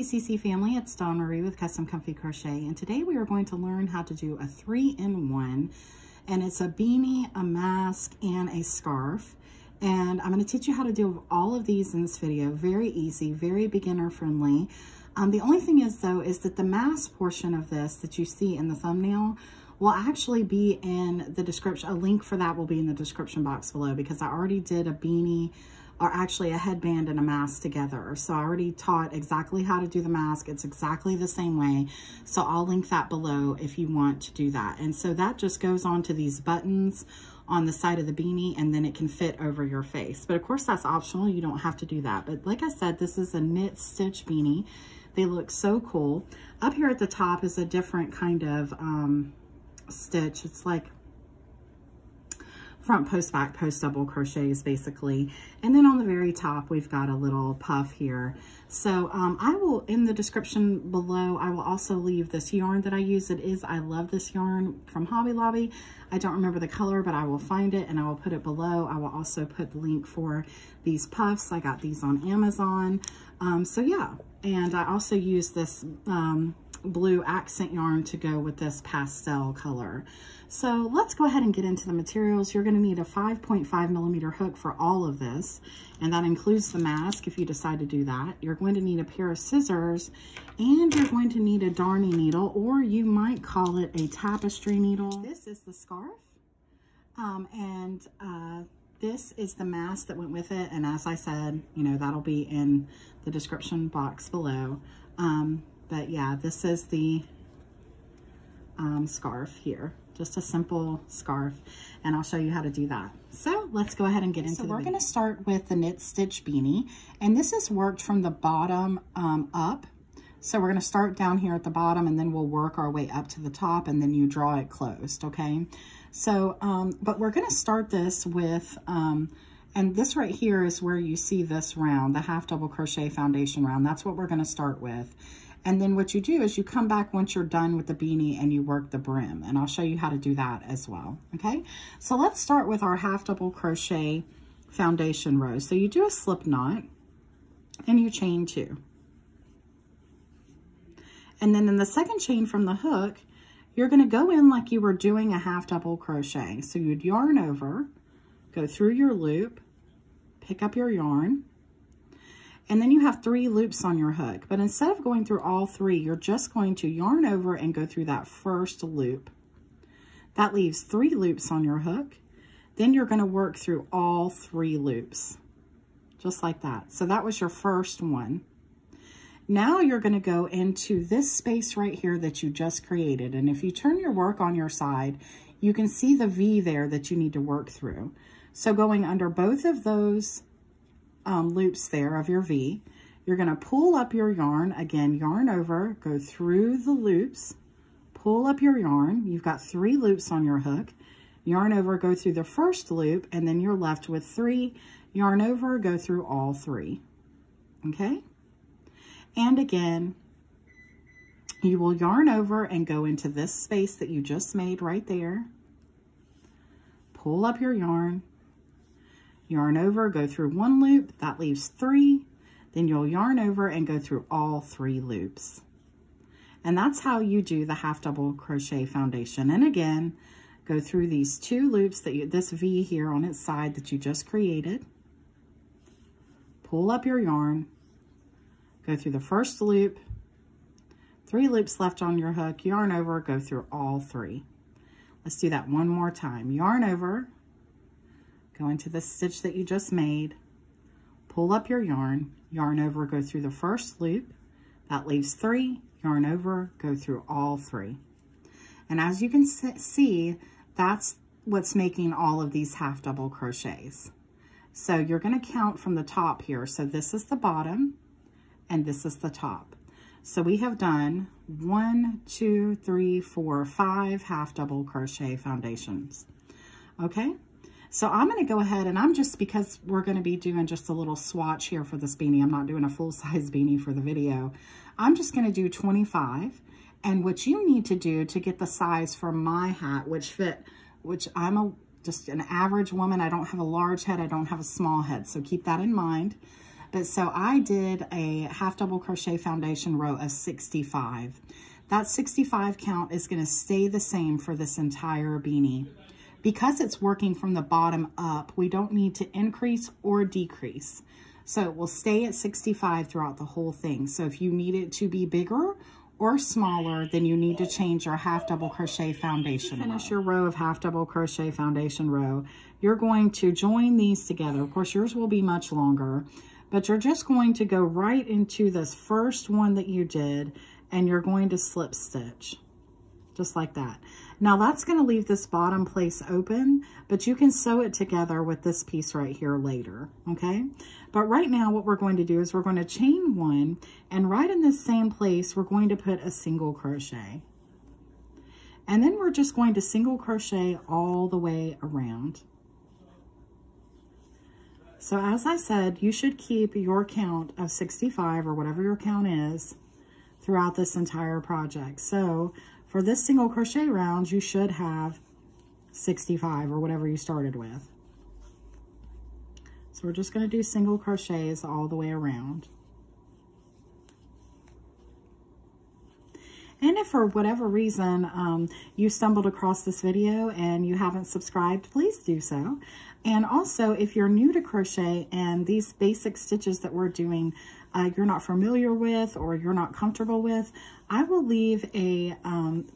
CCC family, it's Dawn Marie with Custom Comfy Crochet, and today we are going to learn how to do a 3-in-1, and it's a beanie, a mask, and a scarf. And I'm going to teach you how to do all of these in this video. Very easy, very beginner friendly. The only thing is though, is that the mask portion of this that you see in the thumbnail will actually be in the description. A link for that will be in the description box below, because I already did a beanie, or actually a headband and a mask together. So I already taught exactly how to do the mask. It's exactly the same way. So I'll link that below if you want to do that. And so that just goes on to these buttons on the side of the beanie, and then it can fit over your face. But of course that's optional. You don't have to do that. But like I said, this is a knit stitch beanie. They look so cool. Up here at the top is a different kind of stitch. It's like front post, back post double crochets basically. And then on the very top, we've got a little puff here. So I will, in the description below, I will also leave this yarn that I use. I love this yarn from Hobby Lobby. I don't remember the color, but I will find it and I will put it below. I will also put the link for these puffs. I got these on Amazon. So yeah, and I also use this blue accent yarn to go with this pastel color. So let's go ahead and get into the materials. You're going to need a 5.5mm hook for all of this, and that includes the mask if you decide to do that. You're going to need a pair of scissors, and you're going to need a darning needle, or you might call it a tapestry needle. This is the scarf, this is the mask that went with it, and as I said, you know, that'll be in the description box below. But yeah, this is the scarf here. Just a simple scarf, and I'll show you how to do that. So let's go ahead and get into it. So we're going to start with the knit stitch beanie, and this is worked from the bottom up. So we're going to start down here at the bottom, and then we'll work our way up to the top, and then you draw it closed, okay? So, but we're going to start this with, and this right here is where you see this round, the half double crochet foundation round. That's what we're going to start with. And then what you do is you come back once you're done with the beanie and you work the brim, and I'll show you how to do that as well, okay? So let's start with our half double crochet foundation row. So you do a slip knot and you chain 2. And then in the second chain from the hook, you're gonna go in like you were doing a half double crochet. So you'd yarn over, go through your loop, pick up your yarn, and then you have 3 loops on your hook. But instead of going through all 3, you're just going to yarn over and go through that first loop. That leaves 3 loops on your hook. Then you're going to work through all 3 loops, just like that. So that was your first one. Now you're going to go into this space right here that you just created. And if you turn your work on your side, you can see the V there that you need to work through. So going under both of those loops there of your V, you're going to pull up your yarn, again, yarn over, go through the loops, pull up your yarn. You've got 3 loops on your hook, yarn over, go through the first loop, and then you're left with 3, yarn over, go through all 3, okay? And again, you will yarn over and go into this space that you just made right there, pull up your yarn, yarn over, go through 1 loop, that leaves 3, then you'll yarn over and go through all 3 loops. And that's how you do the half double crochet foundation. And again, go through these 2 loops that this V here on its side that you just created, pull up your yarn, go through the first loop, 3 loops left on your hook, yarn over, go through all 3. Let's do that one more time. Yarn over, go into the stitch that you just made, pull up your yarn, yarn over, go through the first loop, that leaves 3, yarn over, go through all 3. And as you can see, that's what's making all of these half double crochets. So you're going to count from the top here. So this is the bottom and this is the top. So we have done 1, 2, 3, 4, 5 half double crochet foundations. Okay. So I'm going to go ahead and because we're going to be doing just a little swatch here for this beanie. I'm not doing a full-size beanie for the video. I'm just going to do 25. And what you need to do to get the size for my hat, which I'm just an average woman. I don't have a large head. I don't have a small head. So keep that in mind. But so I did a half double crochet foundation row of 65. That 65 count is going to stay the same for this entire beanie. Because it's working from the bottom up, we don't need to increase or decrease. So it will stay at 65 throughout the whole thing. So if you need it to be bigger or smaller, then you need to change your half double crochet foundation row. Finish your row of half double crochet foundation row. You're going to join these together. Of course, yours will be much longer, but you're just going to go right into this first one that you did, and you're going to slip stitch, just like that. Now that's going to leave this bottom place open, but you can sew it together with this piece right here later, okay? But right now what we're going to do is we're going to chain one, and right in this same place, we're going to put a single crochet. And then we're just going to single crochet all the way around. So as I said, you should keep your count of 65 or whatever your count is throughout this entire project. So for this single crochet round, you should have 65 or whatever you started with. So we're just going to do single crochets all the way around. And if for whatever reason you stumbled across this video and you haven't subscribed, please do so. And also, if you're new to crochet and these basic stitches that we're doing you're not familiar with or you're not comfortable with, I will leave a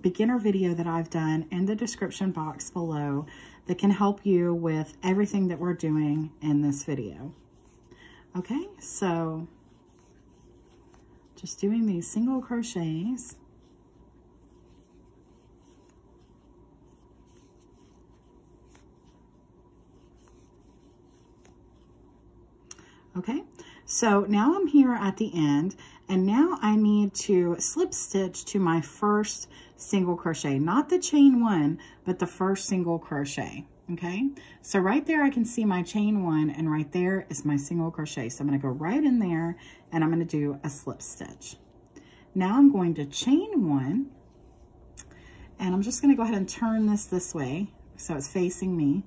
beginner video that I've done in the description box below that can help you with everything that we're doing in this video. Okay, so just doing these single crochets. Okay, so now I'm here at the end, and now I need to slip stitch to my first single crochet, not the chain one, but the first single crochet. Okay, so right there I can see my chain one, and right there is my single crochet. So I'm going to go right in there and I'm going to do a slip stitch. Now I'm going to chain one, and I'm just going to go ahead and turn this way so it's facing me.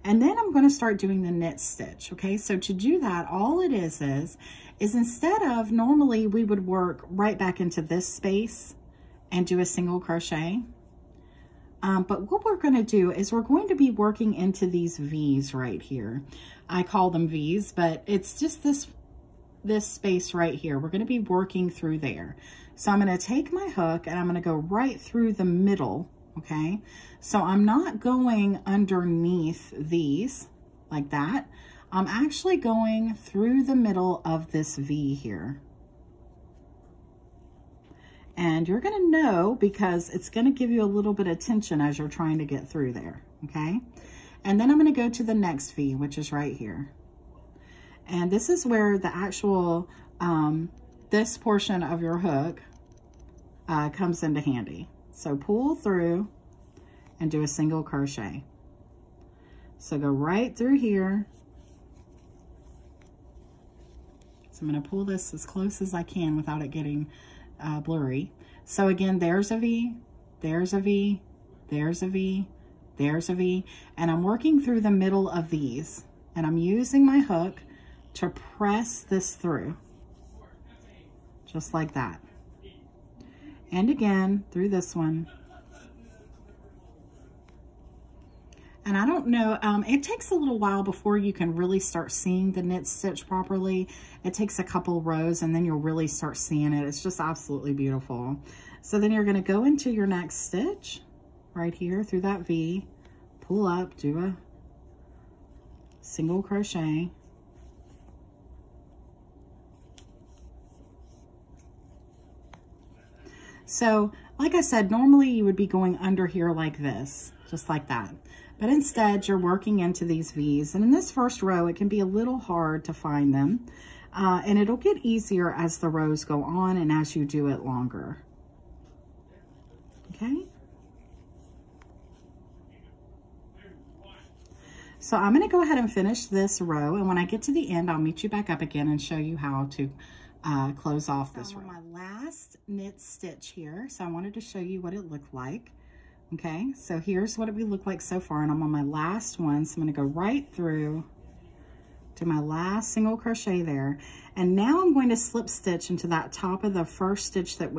And then I'm going to start doing the knit stitch, okay? So to do that, all it is instead of, normally we would work right back into this space and do a single crochet. But what we're going to do is we're going to be working into these V's right here. I call them V's, but it's just this space right here. We're going to be working through there. So I'm going to take my hook and I'm going to go right through the middle. Okay, so I'm not going underneath these like that. I'm actually going through the middle of this V here. And you're going to know because it's going to give you a little bit of tension as you're trying to get through there. Okay, and then I'm going to go to the next V, which is right here. And this is where the actual, this portion of your hook comes into handy. So pull through and do a single crochet. So go right through here. So I'm going to pull this as close as I can without it getting blurry. So again, there's a V, there's a V, there's a V, there's a V, and I'm working through the middle of these, and I'm using my hook to press this through, just like that. And again, through this one. And I don't know, it takes a little while before you can really start seeing the knit stitch properly. It takes a couple rows and then you'll really start seeing it. It's just absolutely beautiful. So then you're going to go into your next stitch right here through that V, pull up, do a single crochet. So, like I said, normally you would be going under here like this, just like that. But instead, you're working into these V's. And in this first row, it can be a little hard to find them. And it'll get easier as the rows go on and as you do it longer. Okay? So I'm going to go ahead and finish this row. And when I get to the end, I'll meet you back up again and show you how to close off this row. My last knit stitch here. So I wanted to show you what it looked like. Okay, so here's what it would look like so far, and I'm on my last one, so I'm going to go right through do my last single crochet there, and now I'm going to slip stitch into that top of the first stitch that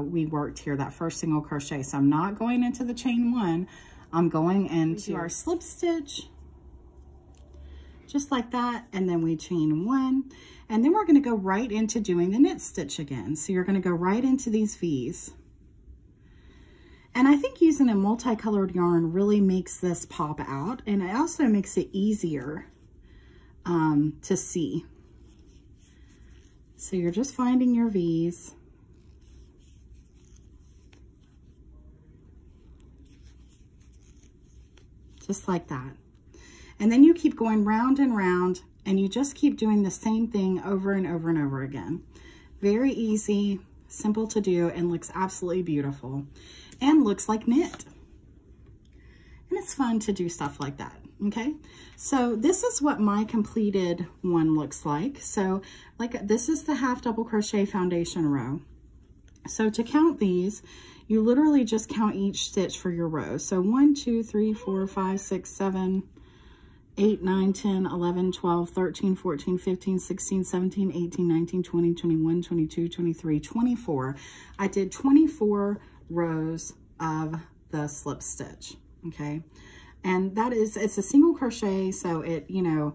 we worked here, that first single crochet. So I'm not going into the chain one, I'm going into our slip stitch, just like that, and then we chain one, and then we're going to go right into doing the knit stitch again. So you're going to go right into these V's. And I think using a multicolored yarn really makes this pop out, and it also makes it easier to see. So you're just finding your V's. Just like that. And then you keep going round and round, and you just keep doing the same thing over and over and over again. Very easy, simple to do, and looks absolutely beautiful. And looks like knit. And it's fun to do stuff like that, okay? So this is what my completed one looks like. So this is the half double crochet foundation row. So to count these, you literally just count each stitch for your row. So 1, 2, 3, 4, 5, 6, 7, 8, 9, 10, 11, 12, 13, 14, 15, 16, 17, 18, 19, 20, 21, 22, 23, 24. I did 24 rows of the slip stitch, okay? And that is, it's a single crochet, so it, you know,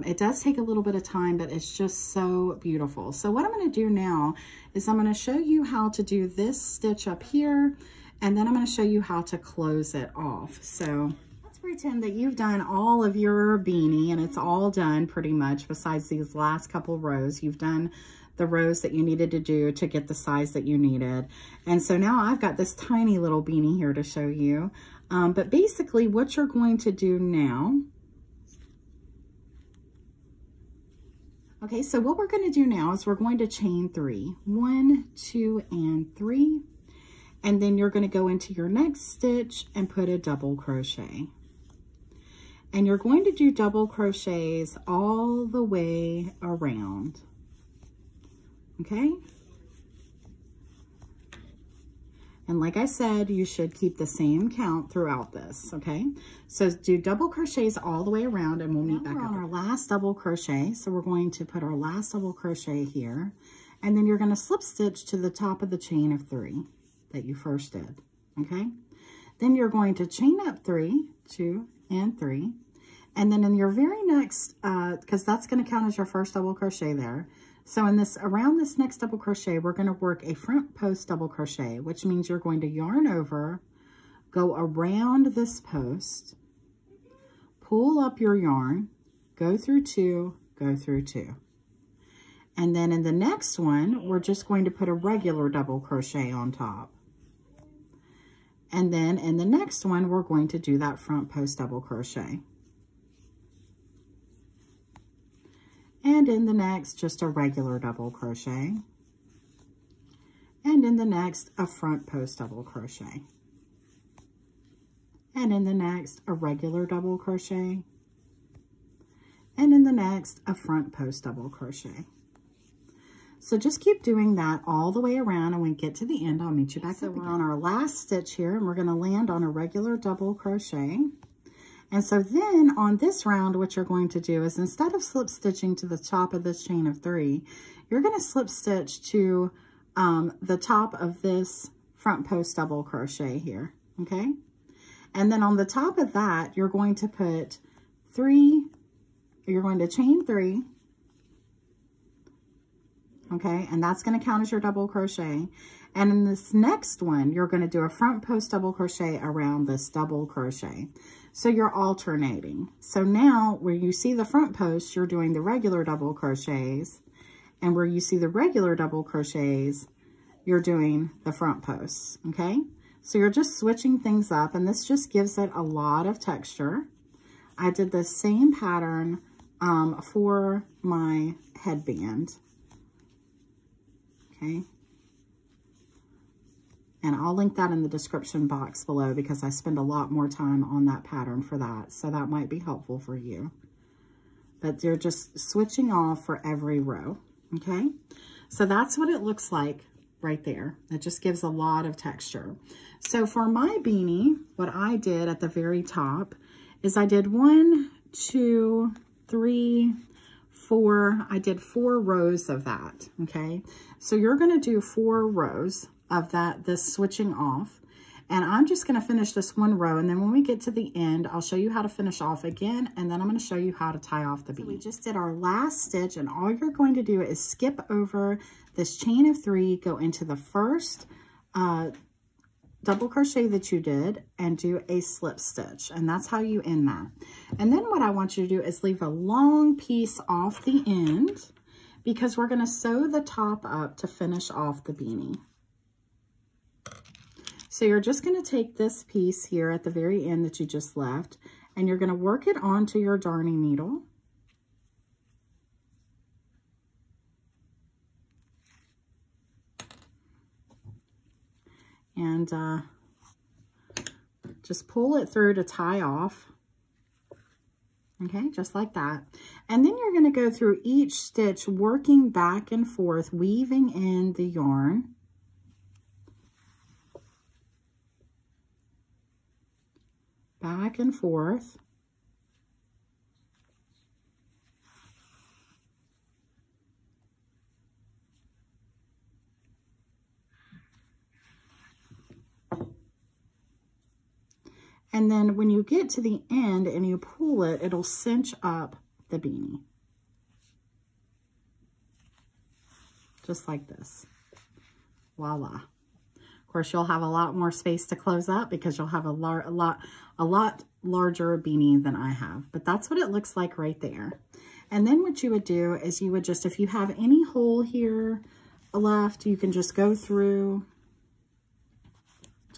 it does take a little bit of time, but it's just so beautiful. So what I'm going to do now is I'm going to show you how to do this stitch up here, and then I'm going to show you how to close it off. So let's pretend that you've done all of your beanie, and it's all done pretty much besides these last couple rows. You've done the rows that you needed to do to get the size that you needed. And so now I've got this tiny little beanie here to show you. But basically what you're going to do now, okay, so what we're going to do now is we're going to chain 3. 1, 2, and 3. And then you're going to go into your next stitch and put a double crochet. And you're going to do double crochets all the way around. Okay? And like I said, you should keep the same count throughout this, okay? So do double crochets all the way around, and we'll meet back up on our last double crochet. So we're going to put our last double crochet here, and then you're going to slip stitch to the top of the chain of 3 that you first did, okay? Then you're going to chain up 3, 2, and 3, and then in your very next, because that's going to count as your first double crochet there. So in this, around this next double crochet, we're going to work a front post double crochet, which means you're going to yarn over, go around this post, pull up your yarn, go through 2, go through 2. And then in the next one, we're just going to put a regular double crochet on top. And then in the next one, we're going to do that front post double crochet. And in the next, just a regular double crochet. And in the next, a front post double crochet. And in the next, a regular double crochet. And in the next, a front post double crochet. So just keep doing that all the way around, and when we get to the end, I'll meet you back. So we're on our last stitch here, and we're going to land on a regular double crochet. And so then on this round, what you're going to do is instead of slip stitching to the top of this chain of 3, you're going to slip stitch to the top of this front post double crochet here, okay? And then on the top of that, you're going to put 3, you're going to chain 3, okay? And that's going to count as your double crochet. And in this next one, you're going to do a front post double crochet around this double crochet. So you're alternating. So now where you see the front post, you're doing the regular double crochets. And where you see the regular double crochets, you're doing the front posts, okay? So you're just switching things up, and this just gives it a lot of texture. I did the same pattern for my headband, okay? And I'll link that in the description box below because I spend a lot more time on that pattern for that. So that might be helpful for you. But you're just switching off for every row, okay? So that's what it looks like right there. It just gives a lot of texture. So for my beanie, what I did at the very top is I did 1, 2, 3, I did 4 rows of that, okay? So you're gonna do 4 rows of this switching off, and I'm just gonna finish this 1 row, and then when we get to the end, I'll show you how to finish off again, and then I'm gonna show you how to tie off the bead. So we just did our last stitch, and all you're going to do is skip over this chain of 3, go into the first double crochet that you did and do a slip stitch, and that's how you end that. And then what I want you to do is leave a long piece off the end, because we're going to sew the top up to finish off the beanie. So you're just going to take this piece here at the very end that you just left, and you're going to work it onto your darning needle. And just pull it through to tie off. Okay, just like that. And then you're going to go through each stitch, working back and forth, weaving in the yarn. Back and forth. And then when you get to the end and you pull it, it'll cinch up the beanie. Just like this. Voila. Of course, you'll have a lot more space to close up because you'll have a lot larger beanie than I have. But that's what it looks like right there. And then what you would do is you would just, if you have any hole here left, you can just go through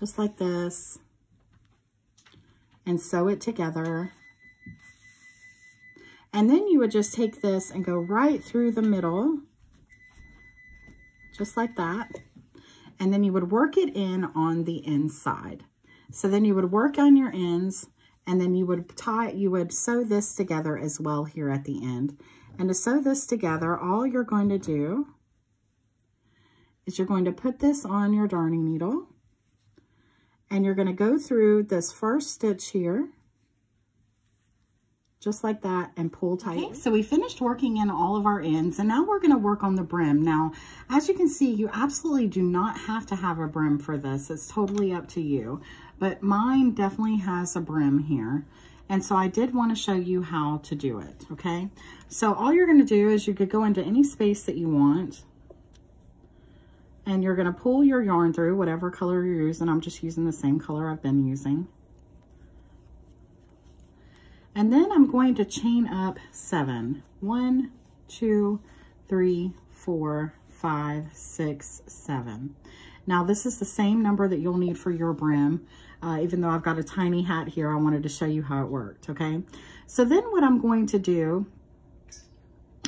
just like this and sew it together. And then you would just take this and go right through the middle, just like that. And then you would work it in on the inside. So then you would work on your ends, and then you would sew this together as well here at the end. And to sew this together, all you're going to do is you're going to put this on your darning needle, and you're going to go through this first stitch here, just like that, and pull tight. Okay, so we finished working in all of our ends, and now we're going to work on the brim. Now, as you can see, you absolutely do not have to have a brim for this. It's totally up to you, but mine definitely has a brim here. And so I did want to show you how to do it, okay? So all you're going to do is you could go into any space that you want, and you're going to pull your yarn through whatever color you're using. I'm just using the same color I've been using. And then I'm going to chain up 7. 1, 2, 3, 4, 5, 6, 7. Now this is the same number that you'll need for your brim. Even though I've got a tiny hat here, I wanted to show you how it worked, okay? So then what I'm going to do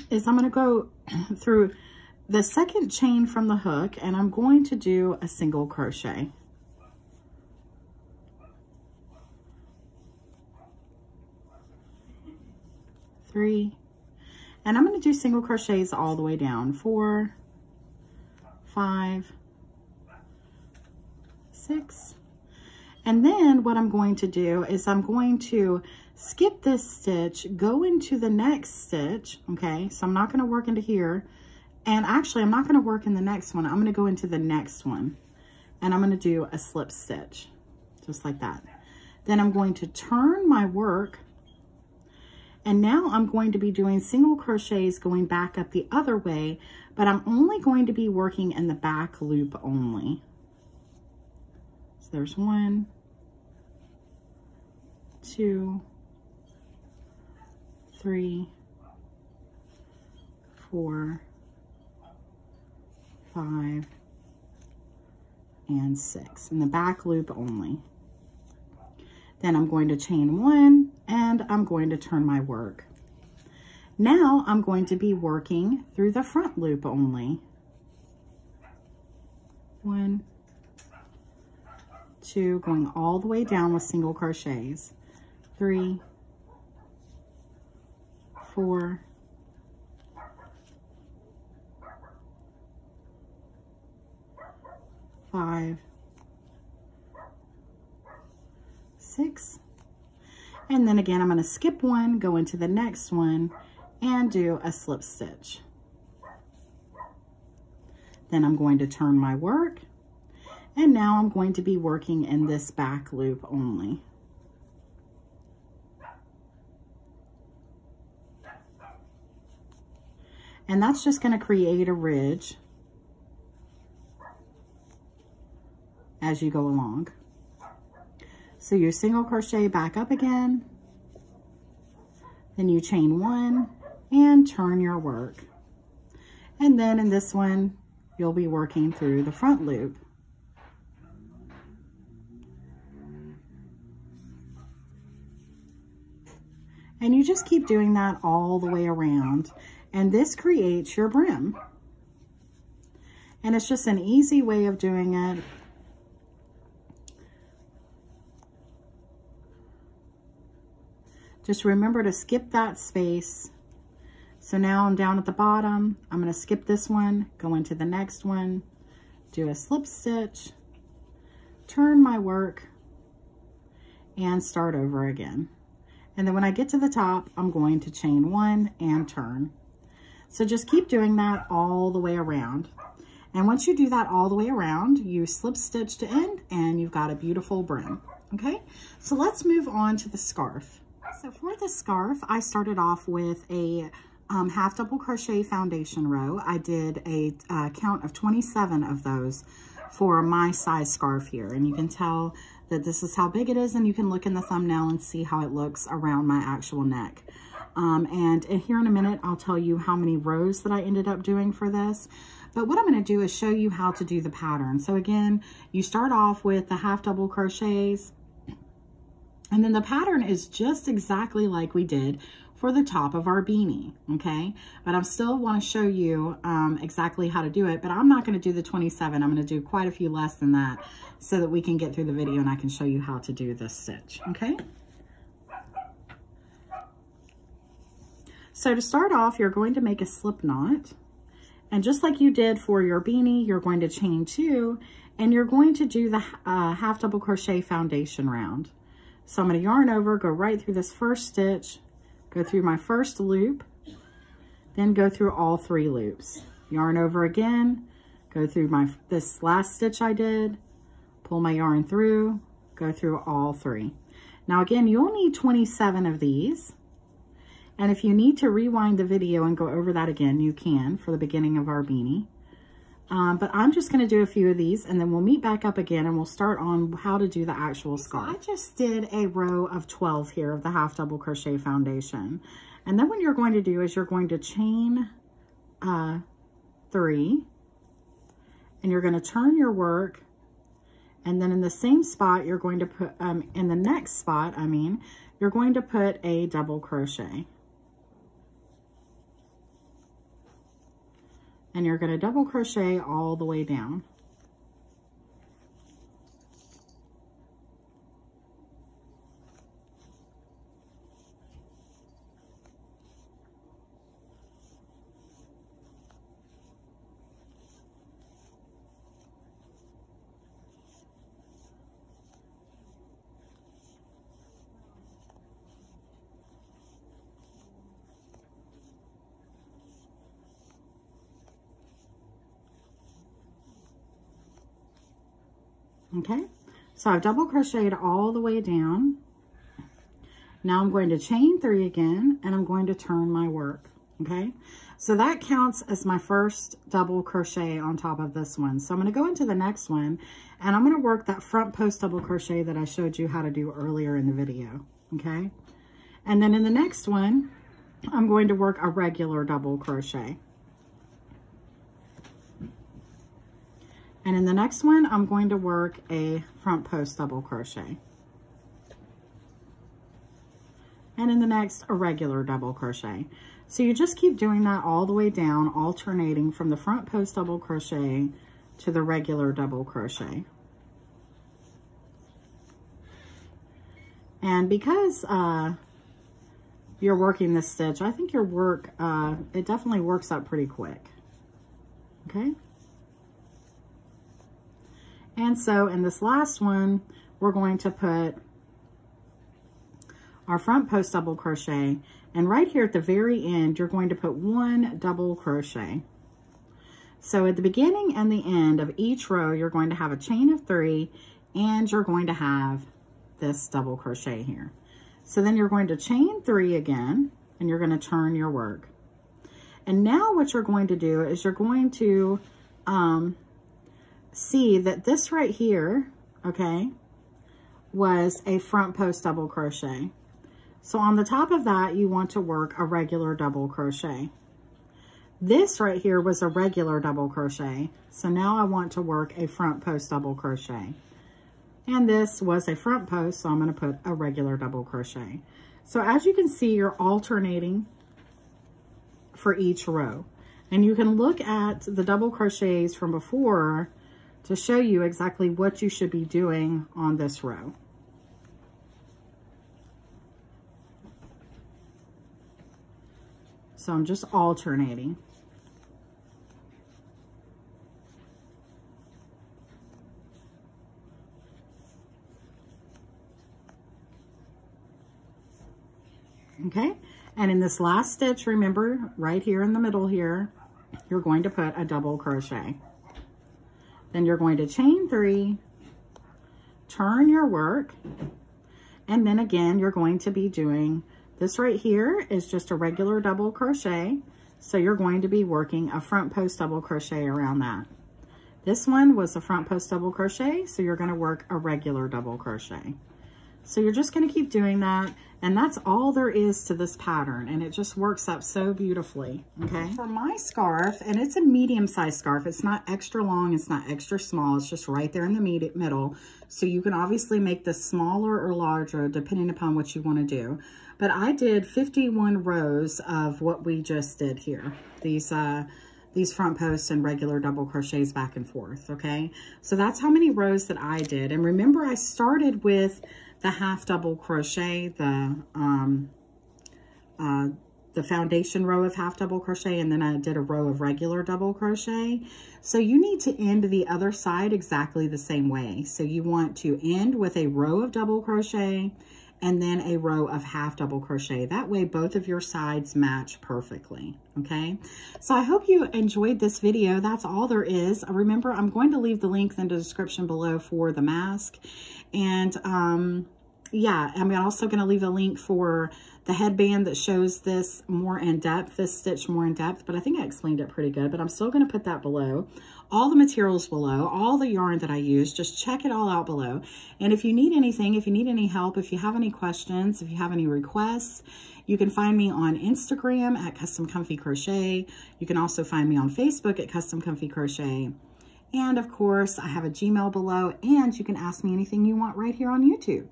is I'm going to go through the second chain from the hook, and I'm going to do a single crochet. Three, and I'm going to do single crochets all the way down. 4, 5, 6. And then what I'm going to do is I'm going to skip this stitch, go into the next stitch, okay? So I'm not going to work into here. And actually, I'm not going to work in the next one. I'm going to go into the next one, and I'm going to do a slip stitch, just like that. Then I'm going to turn my work, and now I'm going to be doing single crochets going back up the other way, but I'm only going to be working in the back loop only. So there's 1, 2, 3, 4, 5, and 6 in the back loop only. Then I'm going to chain 1, and I'm going to turn my work. Now I'm going to be working through the front loop only. 1, 2, going all the way down with single crochets. 3, 4, 5, 6, and then again I'm going to skip 1, go into the next one, and do a slip stitch. Then I'm going to turn my work, and now I'm going to be working in this back loop only. And that's just going to create a ridge as you go along. So you single crochet back up again, then you chain one and turn your work. And then in this one, you'll be working through the front loop. And you just keep doing that all the way around. And this creates your brim. And it's just an easy way of doing it. Just remember to skip that space. So now I'm down at the bottom. I'm going to skip this one, go into the next one, do a slip stitch, turn my work, and start over again. And then when I get to the top, I'm going to chain one and turn. So just keep doing that all the way around. And once you do that all the way around, you slip stitch to end and you've got a beautiful brim. Okay, so let's move on to the scarf. So for the scarf, I started off with a half double crochet foundation row. I did a count of 27 of those for my size scarf here. And you can tell that this is how big it is, and you can look in the thumbnail and see how it looks around my actual neck. And here in a minute, I'll tell you how many rows that I ended up doing for this. But what I'm going to do is show you how to do the pattern. So again, you start off with the half double crochets, and then the pattern is just exactly like we did for the top of our beanie, okay? But I still want to show you exactly how to do it, but I'm not going to do the 27. I'm going to do quite a few less than that so that we can get through the video and I can show you how to do this stitch, okay? So to start off, you're going to make a slip knot. And just like you did for your beanie, you're going to chain two, and you're going to do the half double crochet foundation round. So I'm going to yarn over, go right through this first stitch, go through my first loop, then go through all three loops. Yarn over again, go through this last stitch I did, pull my yarn through, go through all three. Now again, you'll need 27 of these. And if you need to rewind the video and go over that again, you can for the beginning of our beanie. But I'm just going to do a few of these, and then we'll meet back up again and we'll start on how to do the actual scarf. So I just did a row of 12 here of the half double crochet foundation. And then what you're going to do is you're going to chain 3, and you're going to turn your work, and then in the same spot, you're going to put, in the next spot, you're going to put a double crochet. And you're going to double crochet all the way down. Okay, so I've double crocheted all the way down. Now I'm going to chain 3 again, and I'm going to turn my work, okay? So that counts as my first double crochet on top of this one. So I'm going to go into the next one, and I'm going to work that front post double crochet that I showed you how to do earlier in the video, okay? And then in the next one, I'm going to work a regular double crochet. And in the next one, I'm going to work a front post double crochet. And in the next, a regular double crochet. So you just keep doing that all the way down, alternating from the front post double crochet to the regular double crochet. And because you're working this stitch, I think your work, it definitely works up pretty quick, okay? And so in this last one, we're going to put our front post double crochet, and right here at the very end, you're going to put 1 double crochet. So at the beginning and the end of each row, you're going to have a chain of 3, and you're going to have this double crochet here. So then you're going to chain 3 again, and you're going to turn your work. And now what you're going to do is you're going to see that this right here, okay, was a front post double crochet. So on the top of that, you want to work a regular double crochet. This right here was a regular double crochet. So now I want to work a front post double crochet. And this was a front post, so I'm going to put a regular double crochet. So as you can see, you're alternating for each row. And you can look at the double crochets from before to show you exactly what you should be doing on this row. So I'm just alternating. Okay, and in this last stitch, remember, right here in the middle here, you're going to put a double crochet. Then you're going to chain 3, turn your work, and then again, you're going to be doing this right here is just a regular double crochet. So you're going to be working a front post double crochet around that. This one was a front post double crochet, so you're going to work a regular double crochet. So you're just going to keep doing that, and that's all there is to this pattern, and it just works up so beautifully, okay? For my scarf, and it's a medium-sized scarf, it's not extra long, it's not extra small, it's just right there in the middle, so you can obviously make this smaller or larger depending upon what you want to do. But I did 51 rows of what we just did here, these front posts and regular double crochets back and forth, okay? So that's how many rows that I did. And remember, I started with the half double crochet, the foundation row of half double crochet, and then I did a row of regular double crochet. So you need to end the other side exactly the same way. So you want to end with a row of double crochet and then a row of half double crochet. That way both of your sides match perfectly, okay? So I hope you enjoyed this video. That's all there is. Remember, I'm going to leave the link in the description below for the mask. And yeah, I'm also going to leave a link for the headband that shows this more in depth, this stitch more in depth, but I think I explained it pretty good, but I'm still going to put that below. All the materials below, all the yarn that I use, just check it all out below. And if you need anything, if you need any help, if you have any questions, if you have any requests, you can find me on Instagram at Custom Comfy Crochet. You can also find me on Facebook at Custom Comfy Crochet. And of course, I have a Gmail below, and you can ask me anything you want right here on YouTube.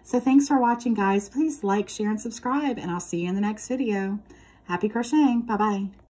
So thanks for watching, guys. Please like, share, and subscribe, and I'll see you in the next video. Happy crocheting. Bye-bye.